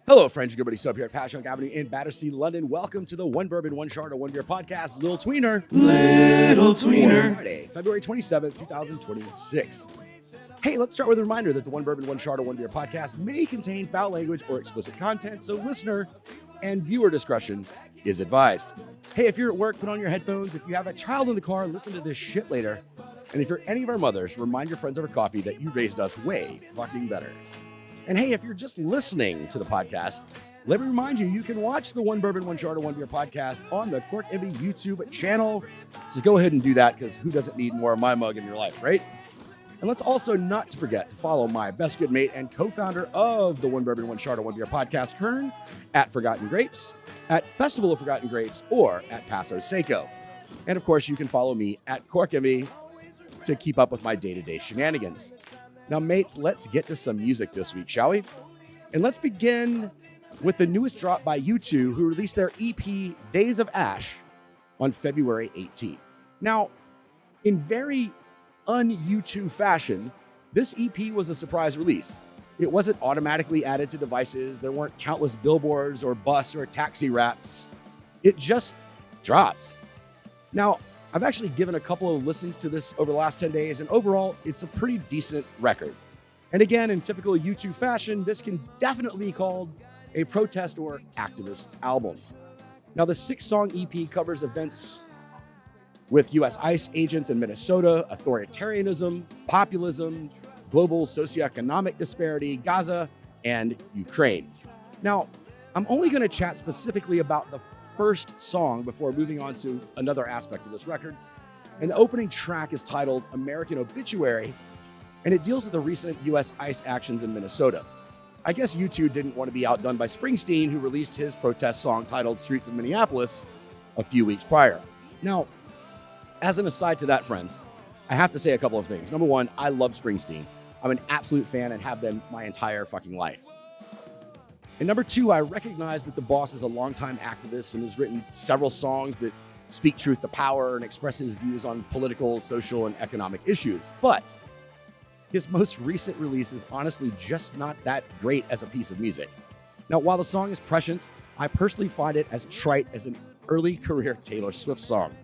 Hello, friends. Your good buddy Stub here at Passyunk Avenue in Battersea, London. Welcome to the One Bourbon, One Chard, One Beer podcast. Little Tweener. Friday, February 27th, 2026. Hey, let's start with a reminder that the One Bourbon, One Chard, One Beer podcast may contain foul language or explicit content, so listener and viewer discretion is advised. Hey, if you're at work, put on your headphones. If you have a child in the car, listen to this shit later. And if you're any of our mothers, remind your friends over coffee that you raised us way fucking better. And hey, if you're just listening to the podcast, let me remind you, you can watch the One Bourbon, One Chard, One Beer podcast on the Cork Envy YouTube channel. So go ahead and do that, because who doesn't need more of my mug in your life, right? And let's also not forget to follow my best good mate and co-founder of the One Bourbon, One Chard, One Beer podcast, Kern, at Forgotten Grapes, at Festival of Forgotten Grapes, or at Paso Seco. And of course, you can follow me at Cork Envy to keep up with my day-to-day shenanigans. Now, mates, let's get to some music this week, shall we? And let's begin with the newest drop by U2, who released their EP, Days of Ash, on February 18th. Now, in very un-U2 fashion, this EP was a surprise release. It wasn't automatically added to devices. There weren't countless billboards or bus or taxi wraps. It just dropped. Now, I've actually given a couple of listens to this over the last 10 days, and overall, it's a pretty decent record. And again, in typical U2 fashion, this can definitely be called a protest or activist album. Now, the 6-song EP covers events with U.S. ICE agents in Minnesota, authoritarianism, populism, global socioeconomic disparity, Gaza, and Ukraine. Now, I'm only going to chat specifically about the first song before moving on to another aspect of this record. And the opening track is titled American Obituary, and it deals with the recent U.S. ICE actions in Minnesota. I guess U2 didn't want to be outdone by Springsteen, who released his protest song titled Streets of Minneapolis a few weeks prior. Now, as an aside to that, friends, I have to say a couple of things. Number one, I love Springsteen. I'm an absolute fan and have been my entire fucking life. And number two, I recognize that the boss is a longtime activist and has written several songs that speak truth to power and express his views on political, social, and economic issues. But his most recent release is honestly just not that great as a piece of music. Now, while the song is prescient, I personally find it as trite as an early career Taylor Swift song.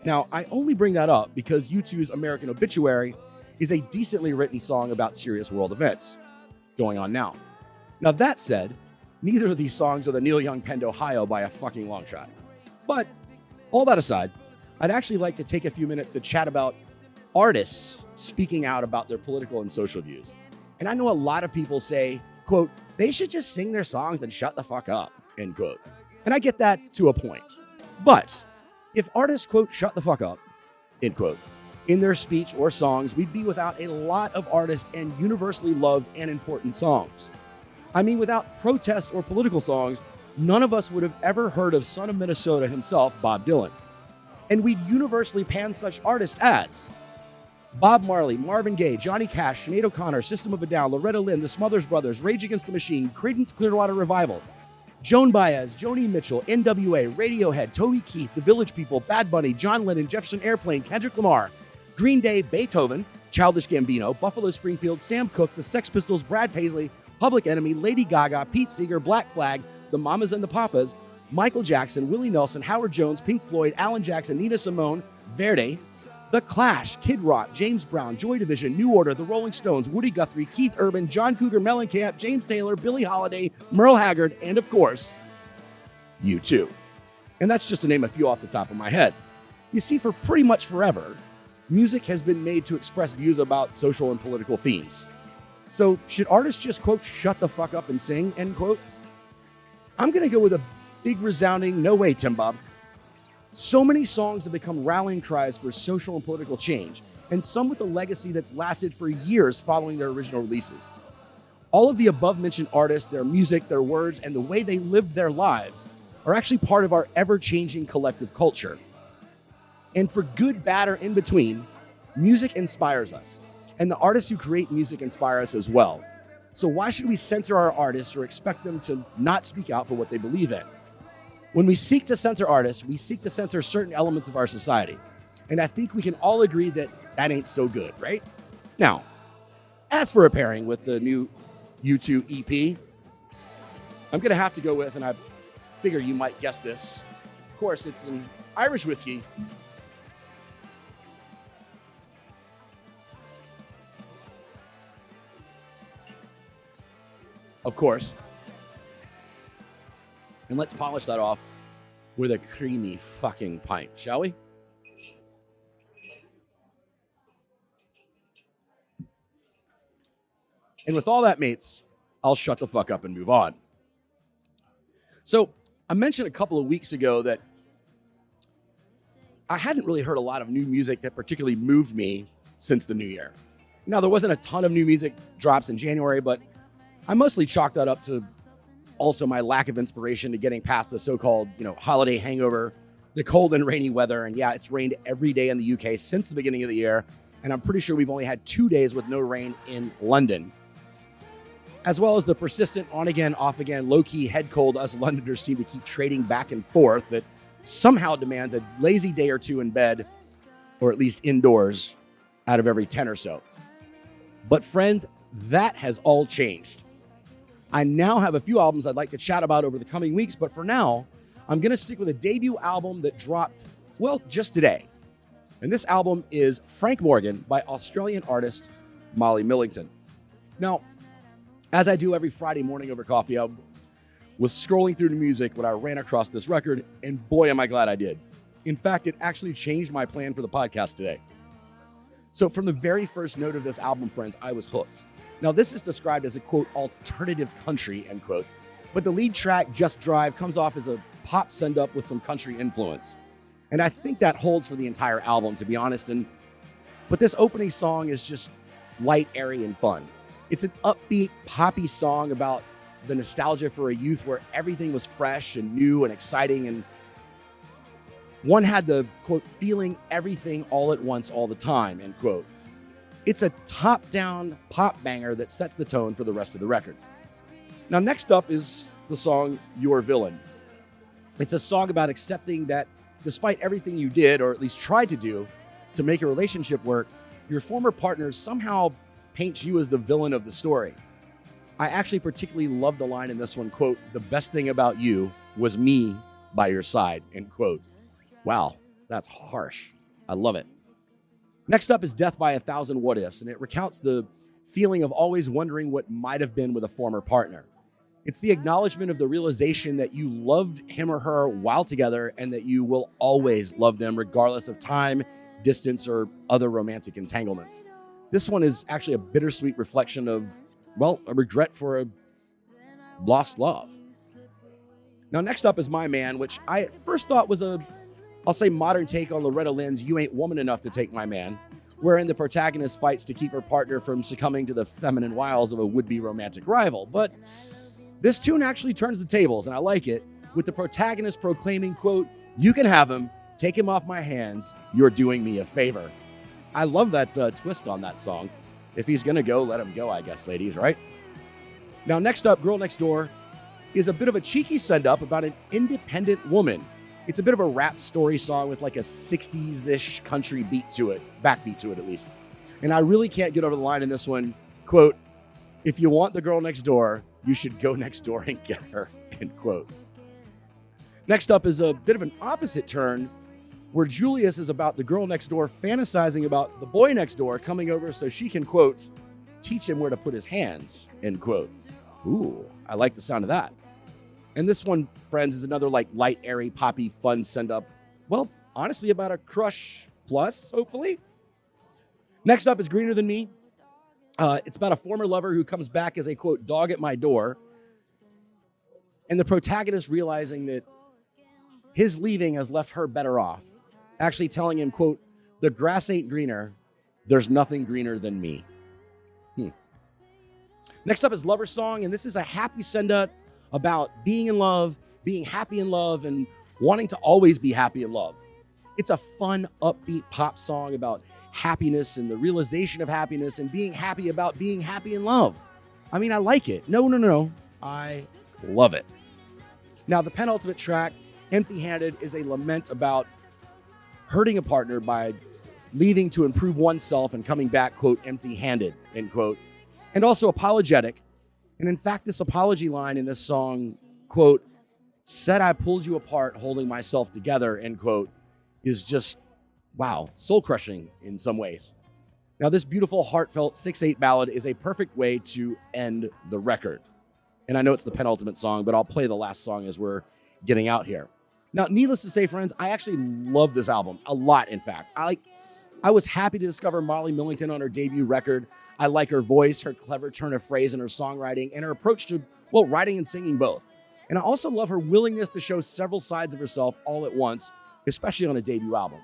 Now, I only bring that up because U2's American Obituary is a decently written song about serious world events going on now. Now, that said, neither of these songs are the Neil Young Penned Ohio by a fucking long shot. But all that aside, I'd actually like to take a few minutes to chat about artists speaking out about their political and social views. And I know a lot of people say, quote, they should just sing their songs and shut the fuck up, end quote. And I get that to a point. But if artists, quote, shut the fuck up, end quote, in their speech or songs, we'd be without a lot of artists and universally loved and important songs. I mean, without protest or political songs, none of us would have ever heard of son of Minnesota himself, Bob Dylan. And we'd universally pan such artists as Bob Marley, Marvin Gaye, Johnny Cash, Sinead O'Connor, System of a Down, Loretta Lynn, The Smothers Brothers, Rage Against the Machine, Creedence Clearwater Revival, Joan Baez, Joni Mitchell, NWA, Radiohead, Toby Keith, The Village People, Bad Bunny, John Lennon, Jefferson Airplane, Kendrick Lamar, Green Day, Beethoven, Childish Gambino, Buffalo Springfield, Sam Cooke, The Sex Pistols, Brad Paisley, Public Enemy, Lady Gaga, Pete Seeger, Black Flag, The Mamas and the Papas, Michael Jackson, Willie Nelson, Howard Jones, Pink Floyd, Alan Jackson, Nina Simone, Verdi, The Clash, Kid Rock, James Brown, Joy Division, New Order, The Rolling Stones, Woody Guthrie, Keith Urban, John Cougar Mellencamp, James Taylor, Billie Holiday, Merle Haggard, and of course, U2. And that's just to name a few off the top of my head. You see, for pretty much forever, music has been made to express views about social and political themes. So should artists just, quote, shut the fuck up and sing, end quote? I'm going to go with a big resounding no way, Tim Bob. So many songs have become rallying cries for social and political change, and some with a legacy that's lasted for years following their original releases. All of the above-mentioned artists, their music, their words, and the way they lived their lives are actually part of our ever-changing collective culture. And for good, bad, or in between, music inspires us. And the artists who create music inspire us as well. So why should we censor our artists or expect them to not speak out for what they believe in? When we seek to censor artists, we seek to censor certain elements of our society. And I think we can all agree that that ain't so good, right? Now, as for a pairing with the new U2 EP, I'm going to have to go with, and I figure you might guess this. Of course, it's an Irish whiskey. Of course. And let's polish that off with a creamy fucking pint, shall we? And with all that, mates, I'll shut the fuck up and move on. So I mentioned a couple of weeks ago that I hadn't really heard a lot of new music that particularly moved me since the new year. Now, there wasn't a ton of new music drops in January, but I mostly chalked that up to also my lack of inspiration to getting past the so-called, holiday hangover, the cold and rainy weather. And yeah, it's rained every day in the UK since the beginning of the year. And I'm pretty sure we've only had 2 days with no rain in London. As well as the persistent on-again, off-again, low-key head cold us Londoners seem to keep trading back and forth that somehow demands a lazy day or two in bed, or at least indoors, out of every 10 or so. But friends, that has all changed. I now have a few albums I'd like to chat about over the coming weeks, but for now, I'm going to stick with a debut album that dropped, just today. And this album is Frank Morgan by Australian artist Molly Millington. Now, as I do every Friday morning over coffee, I was scrolling through the music when I ran across this record, and boy, am I glad I did. In fact, it actually changed my plan for the podcast today. So from the very first note of this album, friends, I was hooked. Now, this is described as a, quote, alternative country, end quote. But the lead track, Just Drive, comes off as a pop send-up with some country influence. And I think that holds for the entire album, to be honest. But this opening song is just light, airy, and fun. It's an upbeat, poppy song about the nostalgia for a youth where everything was fresh and new and exciting. And one had the, quote, feeling everything all at once all the time, end quote. It's a top-down pop banger that sets the tone for the rest of the record. Now, next up is the song Your Villain. It's a song about accepting that despite everything you did, or at least tried to do, to make a relationship work, your former partner somehow paints you as the villain of the story. I actually particularly love the line in this one, quote, "The best thing about you was me by your side," end quote. Wow, that's harsh. I love it. Next up is Death by a Thousand What Ifs, and it recounts the feeling of always wondering what might have been with a former partner. It's the acknowledgement of the realization that you loved him or her while together and that you will always love them regardless of time, distance, or other romantic entanglements. This one is actually a bittersweet reflection of, a regret for a lost love. Now, next up is My Man, which I at first thought was I'll say modern take on Loretta Lynn's You Ain't Woman Enough to Take My Man, wherein the protagonist fights to keep her partner from succumbing to the feminine wiles of a would-be romantic rival. But this tune actually turns the tables, and I like it, with the protagonist proclaiming, quote, "You can have him, take him off my hands, you're doing me a favor." I love that twist on that song. If he's gonna go, let him go, I guess, ladies, right? Now, next up, Girl Next Door is a bit of a cheeky send-up about an independent woman. It's a bit of a rap story song with like a 60s-ish country beat to it, backbeat to it at least. And I really can't get over the line in this one, quote, "If you want the girl next door, you should go next door and get her," end quote. Next up is a bit of an opposite turn where Julius is about the girl next door fantasizing about the boy next door coming over so she can, quote, "teach him where to put his hands," end quote. Ooh, I like the sound of that. And this one, friends, is another like light, airy, poppy, fun send-up. Honestly, about a crush plus, hopefully. Next up is Greener Than Me. It's about a former lover who comes back as a, quote, "dog at my door." And the protagonist realizing that his leaving has left her better off. Actually telling him, quote, "The grass ain't greener. There's nothing greener than me." Next up is Lover Song. And this is a happy send-up about being in love, being happy in love, and wanting to always be happy in love. It's a fun, upbeat pop song about happiness and the realization of happiness and being happy about being happy in love. I mean, I like it. No. I love it. Now, the penultimate track, Empty Handed, is a lament about hurting a partner by leaving to improve oneself and coming back, quote, empty handed, end quote. And also apologetic And in fact, this apology line in this song, quote, said I pulled you apart holding myself together, end quote, is just, wow, soul-crushing in some ways. Now, this beautiful, heartfelt 6/8 ballad is a perfect way to end the record. And I know it's the penultimate song, but I'll play the last song as we're getting out here. Now, needless to say, friends, I actually love this album a lot, in fact. I was happy to discover Molly Millington on her debut record. I like her voice, her clever turn of phrase in her songwriting, and her approach to, well, writing and singing both. And I also love her willingness to show several sides of herself all at once, especially on a debut album.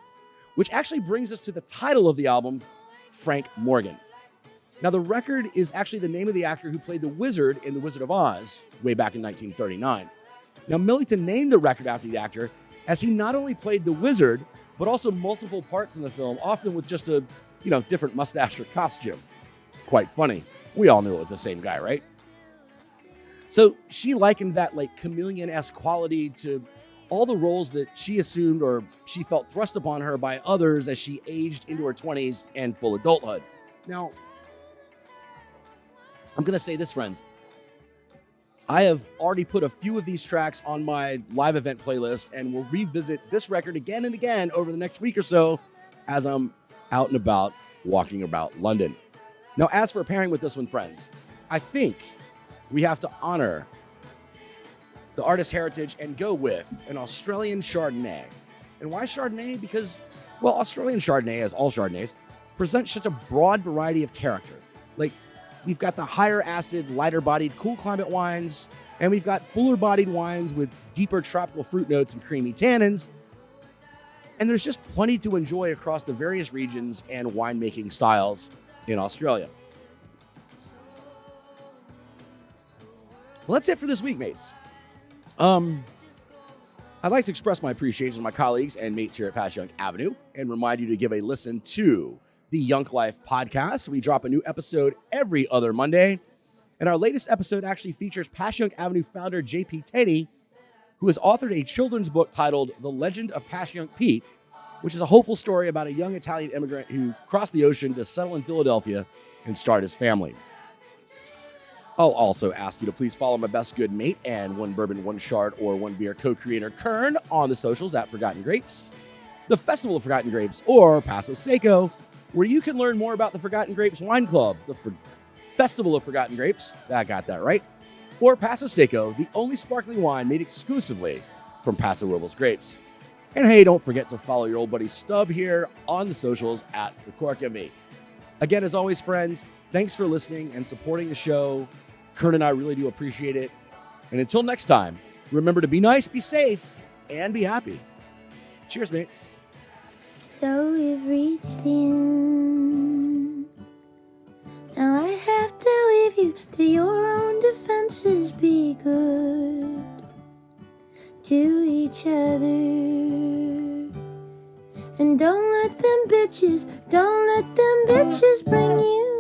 Which actually brings us to the title of the album, Frank Morgan. Now, the record is actually the name of the actor who played the Wizard in The Wizard of Oz way back in 1939. Now, Millington named the record after the actor as he not only played the Wizard, but also multiple parts in the film, often with just a, different mustache or costume. Quite funny. We all knew it was the same guy, right? So she likened that chameleon-esque quality to all the roles that she assumed or she felt thrust upon her by others as she aged into her 20s and full adulthood. Now, I'm going to say this, friends. I have already put a few of these tracks on my live event playlist and will revisit this record again and again over the next week or so as I'm out and about walking about London. Now, as for pairing with this one, friends, I think we have to honor the artist's heritage and go with an Australian Chardonnay. And why Chardonnay? Because, well, Australian Chardonnay, as all Chardonnays, presents such a broad variety of character. We've got the higher acid, lighter bodied, cool climate wines, and we've got fuller bodied wines with deeper tropical fruit notes and creamy tannins. And there's just plenty to enjoy across the various regions and winemaking styles in Australia. Well, that's it for this week, mates. I'd like to express my appreciation to my colleagues and mates here at Passyunk Avenue and remind you to give a listen to the Yunk Life podcast. We drop a new episode every other Monday. And our latest episode actually features Passyunk Avenue founder J.P. Tenney, who has authored a children's book titled The Legend of Passyunk Pete, which is a hopeful story about a young Italian immigrant who crossed the ocean to settle in Philadelphia and start his family. I'll also ask you to please follow my best good mate and One Bourbon, One Chard, or One Beer co-creator Kern on the socials at Forgotten Grapes, the Festival of Forgotten Grapes, or Paso Seco, where you can learn more about the Forgotten Grapes Wine Club, the Festival of Forgotten Grapes, I got that right, or Paso Seco, the only sparkling wine made exclusively from Paso Robles grapes. And hey, don't forget to follow your old buddy Stub here on the socials at The Cork ME. Again, as always, friends, thanks for listening and supporting the show. Kern and I really do appreciate it. And until next time, remember to be nice, be safe, and be happy. Cheers, mates. So we've reached the end. Now I have to leave you to your own defenses. Be good to each other. And don't let them bitches bring you